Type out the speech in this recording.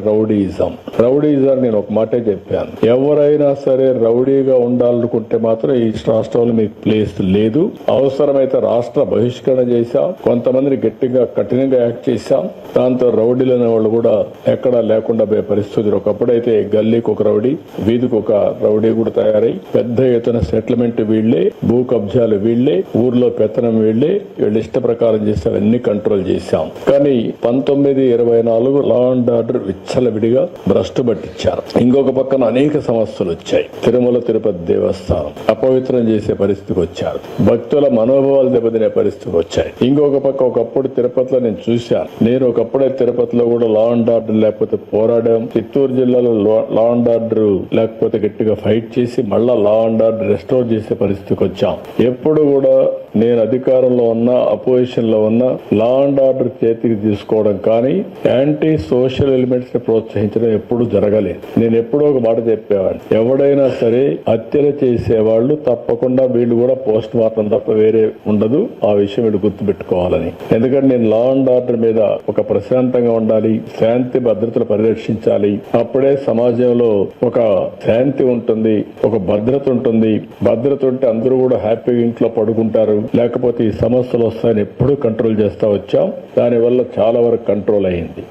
Rowdyism నేను ఒక మాటే చెప్పాను. ఎవరైనా సరే రౌడీగా ఉండాలనుకుంటే మాత్రం ఈ రాష్ట్రంలో మీకు ప్లేస్ లేదు. అవసరమైతే రాష్ట్ర బహిష్కరణ చేశాం, కొంతమందిని గట్టిగా కఠినంగా యాక్ట్ చేశాం. దాంతో రౌడీలు అనే వాళ్ళు కూడా ఎక్కడా లేకుండా పోయే పరిస్థితులు. ఒకప్పుడైతే గల్లీకి ఒక రౌడీ, వీధికి ఒక రౌడీ కూడా తయారై పెద్ద ఎత్తున సెటిల్మెంట్ వీళ్లే, భూ కబ్జాలు వీళ్లే, ఊర్లో పెత్తనం వీళ్లే, వీళ్ళ ఇష్ట ప్రకారం చేస్తే అవన్నీ కంట్రోల్ చేశాం. కానీ 1924 లా అండ్ ఆర్డర్ విచ్చలవిడిగా భ్రష్టు పట్టించారు. ఇంకొక పక్కన అనేక సమస్యలు వచ్చాయి. తిరుమల తిరుపతి దేవస్థానం అపవిత్రం చేసే పరిస్థితికి వచ్చారు. భక్తుల మనోభావాలు దెబ్బతినే పరిస్థితికి వచ్చాయి. ఇంకొక పక్క ఒకప్పుడు తిరుపతిలో నేను చూశాను. నేను ఒకప్పుడే తిరుపతిలో కూడా లా అండ్ ఆర్డర్ లేకపోతే పోరాడాం. చిత్తూరు జిల్లాలో లా అండ్ ఆర్డర్ లేకపోతే గట్టిగా ఫైట్ చేసి మళ్ళా లా అండ్ ఆర్డర్ రెస్టోర్ చేసే పరిస్థితికి వచ్చాం. ఎప్పుడు కూడా నేను అధికారంలో ఉన్నా, అపోజిషన్ లో ఉన్నా లా అండ్ ఆర్డర్ చేతికి తీసుకోవడం కానీ యాంటీ సోషల్ ఎలిమెంట్స్ ని ప్రోత్సహించడం ఎప్పుడు జరగలేదు. నేను ఎప్పుడో ఒక మాట చెప్పేవాడిని, ఎవడైనా సరే హత్యలు చేసేవాళ్లు తప్పకుండా వీళ్ళు కూడా పోస్ట్ మార్టం తప్ప వేరే ఉండదు. ఆ విషయం వీళ్ళు గుర్తుపెట్టుకోవాలని. ఎందుకంటే నేను లా అండ్ ఆర్డర్ మీద ఒక ప్రశాంతంగా ఉండాలి, శాంతి భద్రతలు పరిరక్షించాలి. అప్పుడే సమాజంలో ఒక శాంతి ఉంటుంది, ఒక భద్రత ఉంటుంది. భద్రత ఉంటే అందరూ కూడా హ్యాపీగా ఇంట్లో పడుకుంటారు. లేకపోతే ఈ సమస్యలు వస్తాయని ఎప్పుడూ కంట్రోల్ చేస్తా వచ్చాం. దానివల్ల చాలా వరకు కంట్రోల్ అయింది.